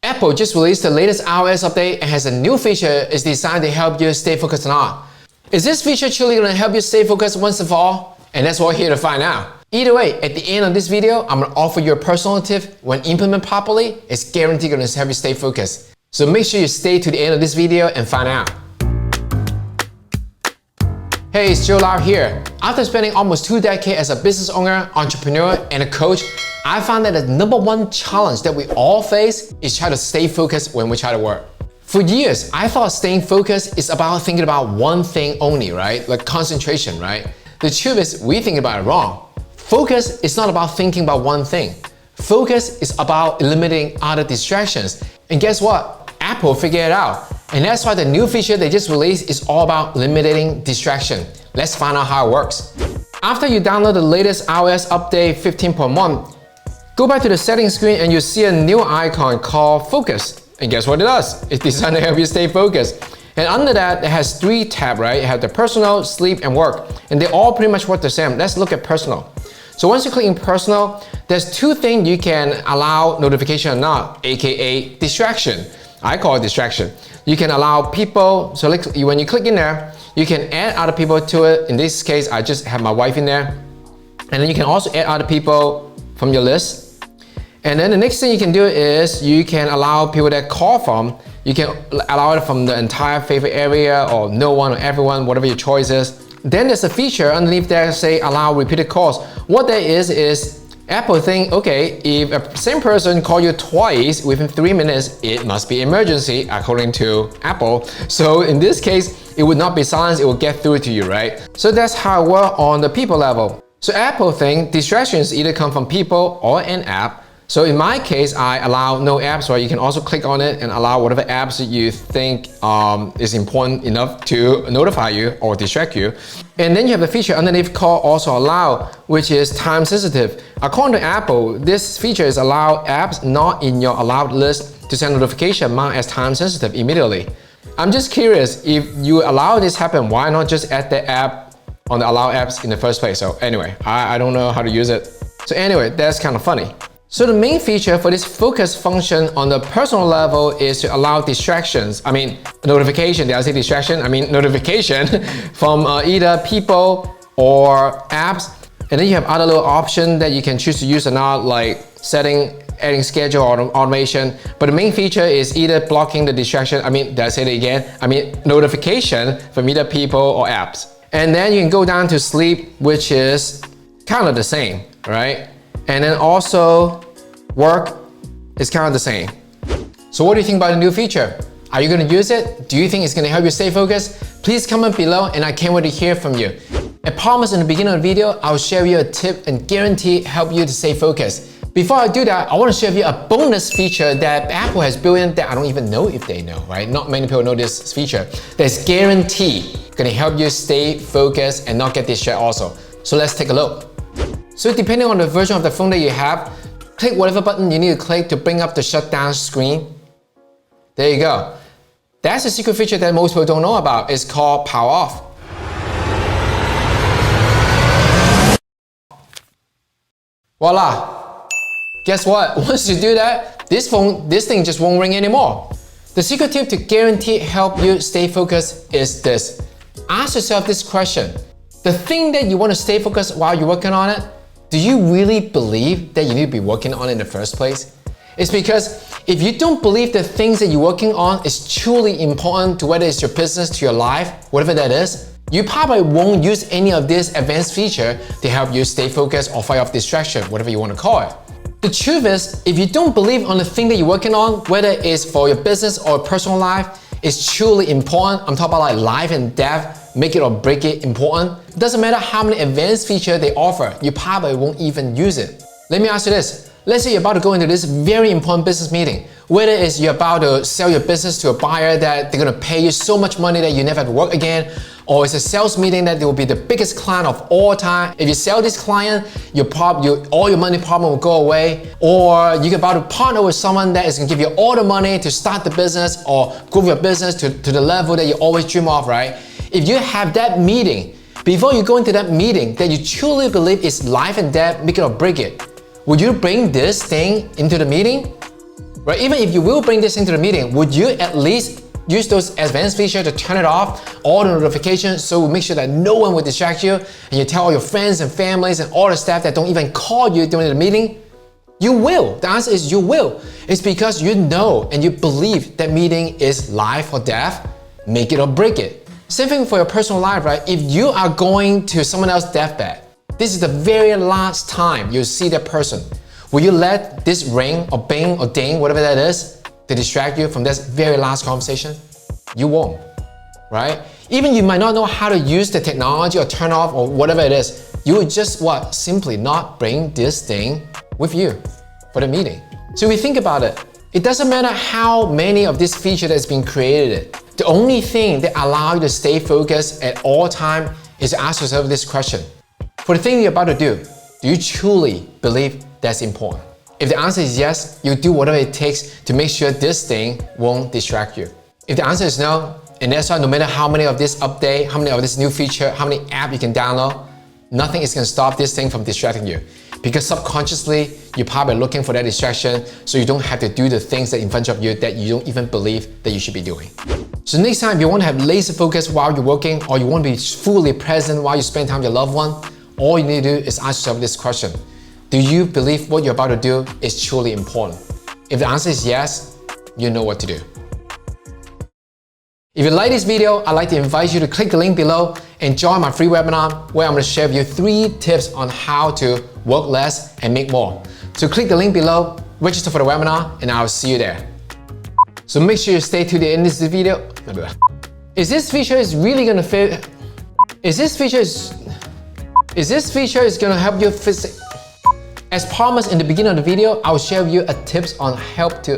Apple just released the latest iOS update and has a new feature is designed to help you stay focused or not. Is this feature truly going to help you stay focused once and for all? And that's what we're here to find out. Either way, at the end of this video, I'm going to offer you a personal tip. When implemented properly, it's guaranteed going to help you stay focused. So make sure you stay to the end of this video and find out. Hey, it's Joe Lau here. After spending almost 2 decades as a business owner, entrepreneur, and a coach, I found that the #1 challenge that we all face is try to stay focused when we try to work. For years, I thought staying focused is about thinking about one thing only, right? Like concentration, right? The truth is, we think about it wrong. Focus is not about thinking about one thing. Focus is about eliminating other distractions. And guess what? Apple figured it out. And that's why the new feature they just released is all about eliminating distraction. Let's find out how it works. After you download the latest iOS update 15.1, go back to the settings screen and you'll see a new icon called Focus. And guess what it does? It's designed to help you stay focused. And under that, it has 3 tabs, right? It has the personal, sleep, and work. And they all pretty much work the same. Let's look at personal. So once you click in personal, there's 2 things you can allow notification or not, aka distraction. I call it distraction. You can allow people, so like when you click in there, you can add other people to it. In this case, I just have my wife in there. And then you can also add other people from your list. And then the next thing you can do is you can allow people that call from, you can allow it from the entire favorite area or no one or everyone, whatever your choice is. Then there's a feature underneath there say allow repeated calls. What that is Apple think, okay, if a same person call you twice within 3 minutes, it must be emergency according to Apple. So in this case, it would not be silenced, it will get through to you, right? So that's how it works on the people level. So Apple think distractions either come from people or an app. So in my case, I allow no apps, right? You can also click on it and allow whatever apps that you think is important enough to notify you or distract you. And then you have the feature underneath called also allow, which is time sensitive. According to Apple, this feature is allow apps not in your allowed list to send notification marked as time sensitive immediately. I'm just curious, if you allow this happen, why not just add the app on the allow apps in the first place? So anyway, I don't know how to use it. So anyway, that's kind of funny. So the main feature for this focus function on the personal level is to allow distractions. I mean, notification, did I say distraction? I mean notification from either people or apps. And then you have other little options that you can choose to use or not, like adding schedule or automation. But the main feature is either blocking the distraction. I mean, did I say it again? I mean, notification from either people or apps. And then you can go down to sleep, which is kind of the same, right? And then also work is kind of the same. So what do you think about the new feature? Are you going to use it? Do you think it's going to help you stay focused? Please comment below and I can't wait to hear from you. I promise in the beginning of the video, I'll share with you a tip and guarantee help you to stay focused. Before I do that, I want to share with you a bonus feature that Apple has built in that I don't even know if they know, right? Not many people know this feature. That's guaranteed going to help you stay focused and not get distracted also. So let's take a look. So depending on the version of the phone that you have, click whatever button you need to click to bring up the shutdown screen. There you go. That's a secret feature that most people don't know about. It's called power off. Voila. Guess what? Once you do that, this thing just won't ring anymore. The secret tip to guarantee help you stay focused is this. Ask yourself this question. The thing that you want to stay focused while you're working on it, do you really believe that you need to be working on it in the first place? It's because if you don't believe the things that you're working on is truly important to whether it's your business, to your life, whatever that is, you probably won't use any of this advanced feature to help you stay focused or fight off distraction, whatever you want to call it. The truth is, if you don't believe on the thing that you're working on, whether it's for your business or personal life, it's truly important. I'm talking about like life and death, make it or break it important. It doesn't matter how many advanced features they offer, you probably won't even use it. Let me ask you this. Let's say you're about to go into this very important business meeting. Whether it's you're about to sell your business to a buyer that they're gonna pay you so much money that you never have to work again, or it's a sales meeting that they will be the biggest client of all time. If you sell this client, all your money problem will go away. Or you're about to partner with someone that is gonna give you all the money to start the business or grow your business to the level that you always dream of, right? If you have that meeting, before you go into that meeting that you truly believe is life and death, make it or break it, would you bring this thing into the meeting? right? Even if you will bring this into the meeting, would you at least use those advanced features to turn it off, all the notifications, so make sure that no one will distract you, and you tell all your friends and families and all the staff that don't even call you during the meeting? You will. The answer is you will. It's because you know and you believe that meeting is life or death, make it or break it. Same thing for your personal life, right? If you are going to someone else's deathbed, this is the very last time you'll see that person. Will you let this ring or bing or ding, whatever that is, to distract you from this very last conversation? You won't, right? Even you might not know how to use the technology or turn off or whatever it is, you would just what? Simply not bring this thing with you for the meeting. So we think about it. It doesn't matter how many of this feature that's been created. The only thing that allows you to stay focused at all time is to ask yourself this question. For the thing you're about to do you truly believe that's important? If the answer is yes, you do whatever it takes to make sure this thing won't distract you. If the answer is no, and that's why no matter how many of this update, how many of this new feature, how many apps you can download, nothing is going to stop this thing from distracting you. Because subconsciously, you're probably looking for that distraction so you don't have to do the things that in front of you that you don't even believe that you should be doing. So next time, if you want to have laser focus while you're working or you want to be fully present while you spend time with your loved one, all you need to do is ask yourself this question. Do you believe what you're about to do is truly important? If the answer is yes, you know what to do. If you like this video, I'd like to invite you to click the link below and join my free webinar where I'm going to share with you 3 tips on how to work less and make more. So click the link below, register for the webinar, and I'll see you there. So make sure you stay to the end of this video. Is this feature really going to fit? Is this feature going to help you fix? As promised in the beginning of the video, I'll share with you a tips on help to